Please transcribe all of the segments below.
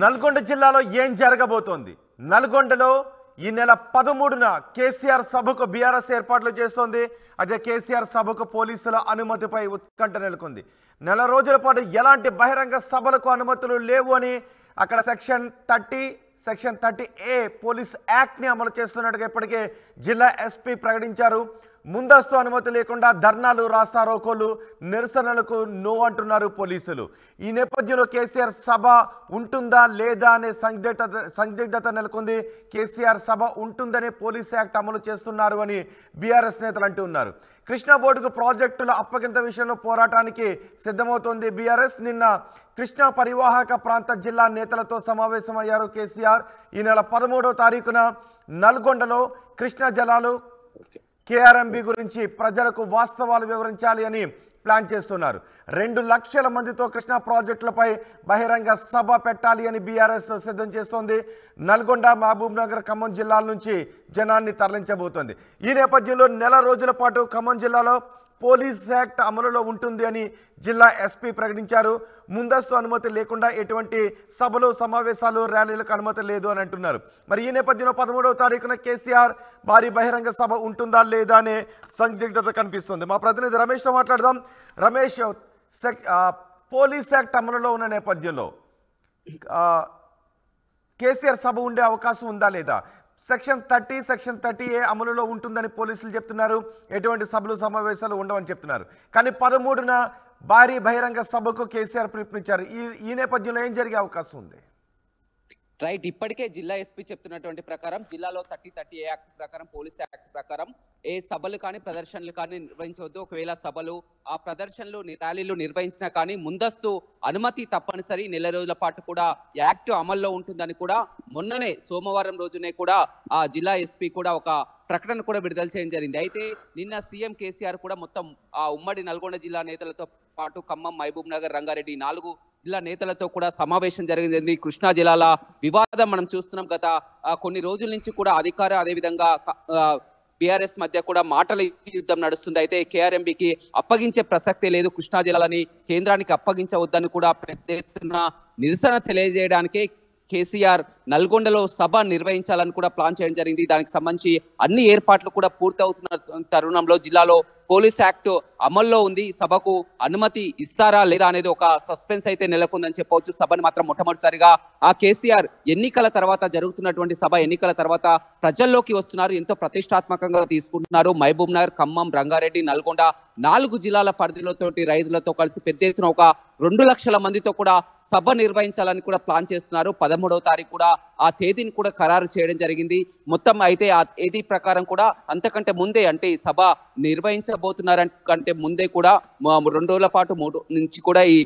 నల్గొండ జిల్లాలో ఏం జరగబోతోంది? నల్గొండలో ఈ నెల 13న కేసీఆర్ సభకు బీఆర్ఎస్ ఏర్పాట్లు చేస్తోంది. అయితే కేసీఆర్ సభకు పోలీసుల అనుమతిపై ఉత్కంఠ నెలకొంది. నెల రోజుల పాటు ఎలాంటి బహిరంగ సభలకు అనుమతులు లేవు అని అక్కడ సెక్షన్ 30A పోలీస్ యాక్ట్ని అమలు చేస్తున్నట్టుగా ఇప్పటికే జిల్లా ఎస్పీ ప్రకటించారు. ముందస్తు అనుమతి లేకుండా ధర్నాలు, రాస్తారోకోలు, నిరసనలకు నో అంటున్నారు పోలీసులు. ఈ నేపథ్యంలో కేసీఆర్ సభ ఉంటుందా లేదా అనే సందిగ్ధత నెలకొంది. కేసీఆర్ సభ ఉంటుందనే పోలీస్ యాక్ట్ అమలు చేస్తున్నారు అని బీఆర్ఎస్ నేతలు అంటున్నారు. కృష్ణా బోర్డుకు ప్రాజెక్టుల అప్పగింత విషయంలో పోరాటానికి సిద్ధమవుతోంది బీఆర్ఎస్. నిన్న కృష్ణా పరివాహక ప్రాంత జిల్లా నేతలతో సమావేశమయ్యారు కేసీఆర్. ఈ నెల 13వ తారీఖున నల్గొండలో కృష్ణా జలాలు, కేఆర్ఎంబీ గురించి ప్రజలకు వాస్తవాలు వివరించాలి అని ప్లాన్ చేస్తున్నారు. 2 లక్షల మందితో కృష్ణా ప్రాజెక్టులపై బహిరంగ సభ పెట్టాలి అని బీఆర్ఎస్ సిద్ధం చేస్తోంది. నల్గొండ, మహబూబ్ నగర్, ఖమ్మం జిల్లాల నుంచి జనాన్ని తరలించబోతోంది. ఈ నేపథ్యంలో నెల రోజుల పాటు ఖమ్మం జిల్లాలో పోలీస్ యాక్ట్ అమలులో ఉంటుంది అని జిల్లా ఎస్పీ ప్రకటించారు. ముందస్తు అనుమతి లేకుండా ఎటువంటి సభలు, సమావేశాలు, ర్యాలీలకు అనుమతి లేదు అని అంటున్నారు. మరి ఈ నేపథ్యంలో 13వ తారీఖున కేసీఆర్ భారీ బహిరంగ సభ ఉంటుందా లేదా అనే సందిగ్ధత కనిపిస్తుంది. మా ప్రతినిధి రమేష్తో మాట్లాడదాం. రమేష్, పోలీస్ యాక్ట్ అమలులో ఉన్న నేపథ్యంలో కేసీఆర్ సభ ఉండే అవకాశం ఉందా లేదా? సెక్షన్ 30A అమలులో ఉంటుందని పోలీసులు చెప్తున్నారు. ఎటువంటి సభలు, సమావేశాలు ఉండవని చెప్తున్నారు. కానీ 13న భారీ బహిరంగ సభకు కేసీఆర్ పిలుపునిచ్చారు. ఈ నేపథ్యంలో ఏం జరిగే అవకాశం ఉంది? రైట్, ఇప్పటికే జిల్లా ఎస్పీ చెప్తున్నటువంటి ప్రకారం జిల్లాలో 30A యాక్ట్ ప్రకారం, పోలీస్ యాక్ట్ ప్రకారం ఏ సభలు కానీ, ప్రదర్శనలు కానీ నిర్వహించవద్దు. ఒకవేళ సభలు, ఆ ప్రదర్శనలు, ర్యాలీలు నిర్వహించినా కానీ ముందస్తు అనుమతి తప్పనిసరి. నెల రోజుల పాటు కూడా యాక్ట్ అమల్లో ఉంటుందని కూడా మొన్ననే సోమవారం రోజునే కూడా ఆ జిల్లా ఎస్పీ కూడా ఒక ప్రకటన కూడా విడుదల చేయడం జరిగింది. అయితే నిన్న సీఎం కేసీఆర్ కూడా మొత్తం ఆ ఉమ్మడి నల్గొండ జిల్లా నేతలతో పాటు ఖమ్మం, మహబూబ్ నగర్, రంగారెడ్డి 4 జిల్లా నేతలతో కూడా సమావేశం జరిగింది. కృష్ణా జిల్లాల వివాదం మనం చూస్తున్నాం. గత కొన్ని రోజుల నుంచి కూడా అదేవిధంగా బీఆర్ఎస్ మధ్య కూడా మాటల యుద్ధం నడుస్తుంది. అయితే కేఆర్ఎంబీకి అప్పగించే ప్రసక్తే లేదు. కృష్ణా జిల్లాలని కేంద్రానికి అప్పగించవద్దని కూడా పెద్ద ఎత్తున నిరసన తెలియజేయడానికే కేసీఆర్ నల్గొండలో సభ నిర్వహించాలని కూడా ప్లాన్ చేయడం జరిగింది. దానికి సంబంధించి అన్ని ఏర్పాట్లు కూడా పూర్తవుతున్న తరుణంలో జిల్లాలో పోలీస్ యాక్ట్ అమల్లో ఉంది. సభకు అనుమతి ఇస్తారా లేదా అనేది ఒక సస్పెన్స్ అయితే నెలకొందని చెప్పవచ్చు. సభను మాత్రం మొట్టమొదటిసారిగా ఆ కేసీఆర్ ఎన్నికల తర్వాత జరుగుతున్నటువంటి సభ, ఎన్నికల తర్వాత ప్రజల్లోకి వస్తున్నారు, ఎంతో ప్రతిష్టాత్మకంగా తీసుకుంటున్నారు. మహబూబ్ నగర్, ఖమ్మం, రంగారెడ్డి, నల్గొండ 4 జిల్లాల పరిధిలతోటి రైతులతో కలిసి పెద్ద ఎత్తున ఒక 2 లక్షల మందితో కూడా సభ నిర్వహించాలని కూడా ప్లాన్ చేస్తున్నారు. 13వ తారీఖు కూడా ఆ తేదీని కూడా ఖరారు చేయడం జరిగింది. మొత్తం అయితే ఆ తేదీ ప్రకారం కూడా అంతకంటే ముందే, అంటే ఈ సభ నిర్వహించబోతున్నారంటే ముందే కూడా 2 రోజుల పాటు 3 నుంచి కూడా ఈ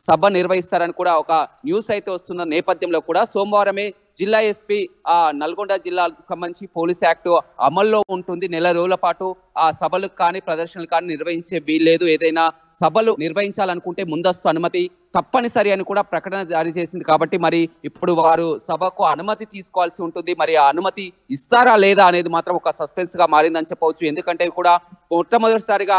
సభ నిర్వహిస్తారని కూడా ఒక న్యూస్ అయితే వస్తున్న నేపథ్యంలో కూడా సోమవారమే జిల్లా ఎస్పీ ఆ నల్గొండ జిల్లాకు సంబంధించి పోలీస్ యాక్ట్ అమల్లో ఉంటుంది. నెల రోజుల పాటు ఆ సభలు కానీ, ప్రదర్శనలు కానీ నిర్వహించే వీల్లేదు. ఏదైనా సభలు నిర్వహించాలనుకుంటే ముందస్తు అనుమతి తప్పనిసరి అని కూడా ప్రకటన జారీ చేసింది. కాబట్టి మరి ఇప్పుడు వారు సభకు అనుమతి తీసుకోవాల్సి ఉంటుంది. మరి ఆ అనుమతి ఇస్తారా లేదా అనేది మాత్రం ఒక సస్పెన్స్ గా మారిందని చెప్పవచ్చు. ఎందుకంటే కూడా మొట్టమొదటిసారిగా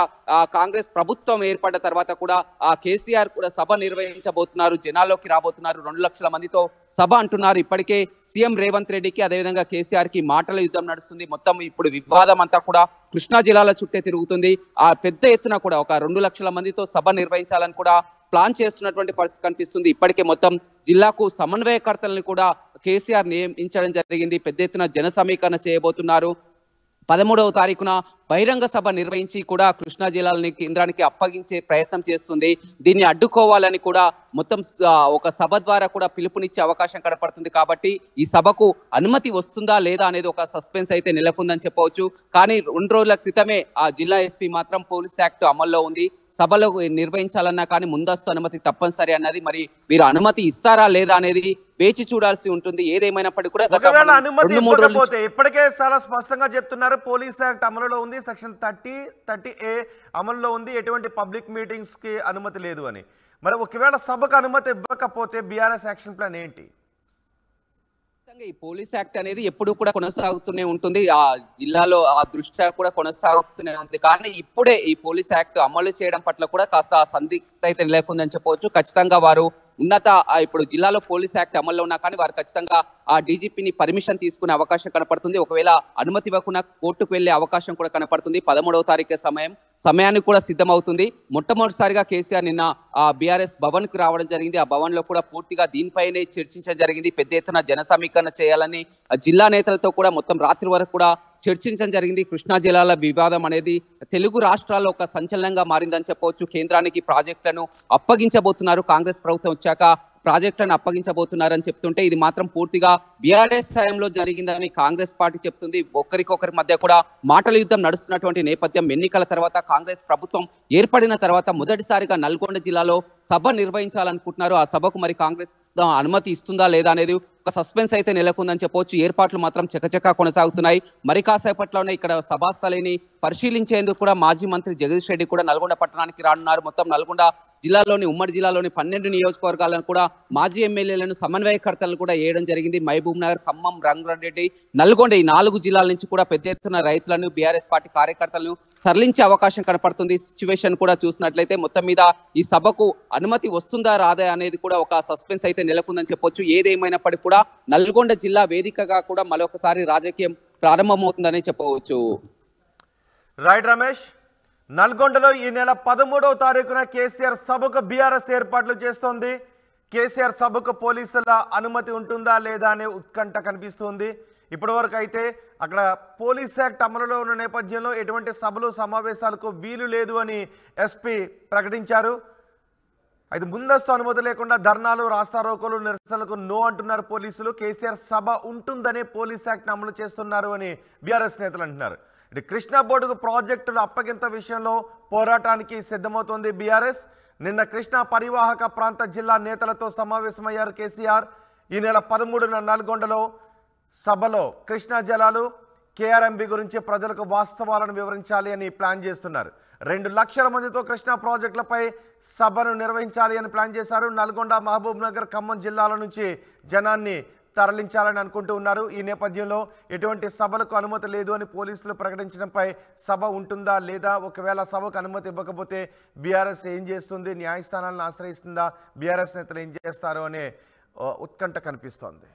కాంగ్రెస్ ప్రభుత్వం ఏర్పడ్డ తర్వాత కూడా ఆ కేసీఆర్ కూడా సభ నిర్వహించబోతున్నారు, జనాల్లోకి రాబోతున్నారు. 2 లక్షల మందితో సభ అంటున్నారు. ఇప్పటికే సీఎం రేవంత్ రెడ్డికి, అదేవిధంగా కేసీఆర్ కి మాటల యుద్ధం నడుస్తుంది. మొత్తం ఇప్పుడు వివాదం అంతా కూడా కృష్ణా జిల్లాల చుట్టే తిరుగుతుంది. ఆ పెద్ద ఎత్తున కూడా ఒక 2 లక్షల మందితో సభ నిర్వహించాలని కూడా ప్లాన్ చేస్తున్నటువంటి పరిస్థితి కనిపిస్తుంది. ఇప్పటికే మొత్తం జిల్లాకు సమన్వయకర్తలను కూడా కేసీఆర్ నియమించడం జరిగింది. పెద్ద ఎత్తున జన సమీకరణ చేయబోతున్నారు. 13వ తారీఖున బహిరంగ సభ నిర్వహించి కూడా కృష్ణా జిల్లాలని కేంద్రానికి అప్పగించే ప్రయత్నం చేస్తుంది. దీన్ని అడ్డుకోవాలని కూడా మొత్తం ఒక సభ ద్వారా కూడా పిలుపునిచ్చే అవకాశం కనపడుతుంది. కాబట్టి ఈ సభకు అనుమతి వస్తుందా లేదా అనేది ఒక సస్పెన్స్ అయితే నెలకొందని చెప్పవచ్చు. కానీ 2 రోజుల క్రితమే ఆ జిల్లా ఎస్పీ మాత్రం పోలీస్ యాక్ట్ అమల్లో ఉంది, సభలో నిర్వహించాలన్నా కానీ ముందస్తు అనుమతి తప్పనిసరి అన్నది. మరి వీరు అనుమతి ఇస్తారా లేదా అనేది వేచి చూడాల్సి ఉంటుంది. ఏదేమైనప్పటికీ కూడా ఇప్పటికే చాలా స్పష్టంగా చెప్తున్నారు, పోలీస్ యాక్ట్ అమలులో ఉంది, సెక్షన్ 30A అమల్లో ఉంది, ఎటువంటి పబ్లిక్ మీటింగ్స్ కి అనుమతి లేదు అని. మరి ఒకవేళ సభకు అనుమతి ఇవ్వకపోతే బీఆర్ఎస్ యాక్షన్ ప్లాన్ ఏంటి? ఈ పోలీస్ యాక్ట్ అనేది ఎప్పుడు కూడా కొనసాగుతూనే ఉంటుంది. ఆ జిల్లాలో ఆ దృష్ట్యా కూడా కొనసాగుతూనే ఉంది. కానీ ఇప్పుడే ఈ పోలీస్ యాక్ట్ అమలు చేయడం పట్ల కూడా కాస్త సందిగ్ధత అయితే నెలకొందని చెప్పవచ్చు. ఖచ్చితంగా వారు ఇప్పుడు జిల్లాలో పోలీస్ యాక్ట్ అమల్లో ఉన్నా కానీ వారు ఖచ్చితంగా ఆ డీజీపీని పర్మిషన్ తీసుకునే అవకాశం కనపడుతుంది. ఒకవేళ అనుమతి ఇవ్వకుండా కోర్టుకు వెళ్లే అవకాశం కూడా కనపడుతుంది. 13వ తారీఖు సమయానికి కూడా సిద్ధమవుతుంది. మొట్టమొదటిసారిగా కేసీఆర్ నిన్న బీఆర్ఎస్ భవన్ కు రావడం జరిగింది. ఆ భవన్ లో కూడా పూర్తిగా దీనిపైనే చర్చించడం జరిగింది. పెద్ద ఎత్తున జన సమీకరణ చేయాలని జిల్లా నేతలతో కూడా మొత్తం రాత్రి వరకు కూడా చర్చించడం జరిగింది. కృష్ణా జిల్లాల వివాదం అనేది తెలుగు రాష్ట్రాల్లో ఒక సంచలనంగా మారిందని చెప్పవచ్చు. కేంద్రానికి ప్రాజెక్టులను అప్పగించబోతున్నారు. కాంగ్రెస్ ప్రభుత్వం వచ్చాక ప్రాజెక్టులను అప్పగించబోతున్నారని చెప్తుంటే ఇది మాత్రం పూర్తిగా బీఆర్ఎస్ హయాంలో జరిగిందని కాంగ్రెస్ పార్టీ చెప్తుంది. ఒకరికొకరి మధ్య కూడా మాటల యుద్ధం నడుస్తున్నటువంటి నేపథ్యం. ఎన్నికల తర్వాత కాంగ్రెస్ ప్రభుత్వం ఏర్పడిన తర్వాత మొదటిసారిగా నల్గొండ జిల్లాలో సభ నిర్వహించాలనుకుంటున్నారు. ఆ సభకు మరి కాంగ్రెస్ అనుమతి ఇస్తుందా లేదా అనేది ఒక సస్పెన్స్ అయితే నెలకొందని చెప్పవచ్చు. ఏర్పాట్లు మాత్రం చకచకా కొనసాగుతున్నాయి. మరి కాసేపట్లోనే ఇక్కడ సభాస్థలిని పరిశీలించేందుకు కూడా మాజీ మంత్రి జగదీష్ రెడ్డి కూడా నల్గొండ పట్టణానికి రానున్నారు. మొత్తం నల్గొండ జిల్లాలోని ఉమ్మడి జిల్లాలోని 12 నియోజకవర్గాలను కూడా మాజీ ఎమ్మెల్యేలను సమన్వయకర్తలను కూడా వేయడం జరిగింది. మహబూబ్ నగర్, ఖమ్మం, రంగారెడ్డి, నల్గొండ ఈ 4 జిల్లాల నుంచి కూడా పెద్ద ఎత్తున రైతులను బీఆర్ఎస్ పార్టీ కార్యకర్తలను తరలించే అవకాశం కనపడుతుంది. సిచ్యువేషన్ కూడా చూసినట్లయితే మొత్తం మీద ఈ సభకు అనుమతి వస్తుందా రాదా అనేది కూడా ఒక సస్పెన్స్ అయితే నెలకొందని చెప్పొచ్చు. ఏదేమైనప్పటికీ కూడా నల్గొండ జిల్లా వేదికగా కూడా మరొకసారి రాజకీయం ప్రారంభమవుతుందని చెప్పవచ్చు. రైట్ రమేష్, నల్గొండలో ఈ నెల 13వ తారీఖున కేసీఆర్ సభకు బీఆర్ఎస్ ఏర్పాట్లు చేస్తోంది. కేసీఆర్ సభకు పోలీసుల అనుమతి ఉంటుందా లేదా అనే ఉత్కంఠ కనిపిస్తుంది. ఇప్పటివరకు అయితే అక్కడ పోలీస్ యాక్ట్ అమలులో ఉన్న నేపథ్యంలో ఎటువంటి సభలు సమావేశాలకు వీలు లేదు అని ఎస్పీ ప్రకటించారు. అయితే ముందస్తు అనుమతి లేకుండా ధర్నాలు, రాస్తారోకోలు, నిరసనలకు నో అంటున్నారు పోలీసులు. కేసీఆర్ సభ ఉంటుందనే పోలీస్ యాక్ట్ అమలు చేస్తున్నారు అని బీఆర్ఎస్ నేతలు అంటున్నారు. ఇటు కృష్ణా బోర్డుకు ప్రాజెక్టుల అప్పగింత విషయంలో పోరాటానికి సిద్ధమవుతోంది బీఆర్ఎస్. నిన్న కృష్ణా పరివాహక ప్రాంత జిల్లా నేతలతో సమావేశమయ్యారు కేసీఆర్. ఈ నెల 13న నల్గొండలో సభలో కృష్ణా జలాలు, కేఆర్ఎంబి గురించి ప్రజలకు వాస్తవాలను వివరించాలి అని ప్లాన్ చేస్తున్నారు. 2 లక్షల మందితో కృష్ణా ప్రాజెక్టులపై సభను నిర్వహించాలి అని ప్లాన్ చేశారు. నల్గొండ, మహబూబ్ నగర్, ఖమ్మం జిల్లాల నుంచి జనాన్ని తరలించాలని అనుకుంటూ ఉన్నారు. ఈ నేపథ్యంలో ఎటువంటి సభలకు అనుమతి లేదు అని పోలీసులు ప్రకటించడంపై సభ ఉంటుందా లేదా, ఒకవేళ సభకు అనుమతి ఇవ్వకపోతే బీఆర్ఎస్ ఏం చేస్తుంది, న్యాయస్థానాలను ఆశ్రయిస్తుందా, బీఆర్ఎస్ నేతలు ఏం చేస్తారు అనే ఉత్కంఠ కనిపిస్తోంది.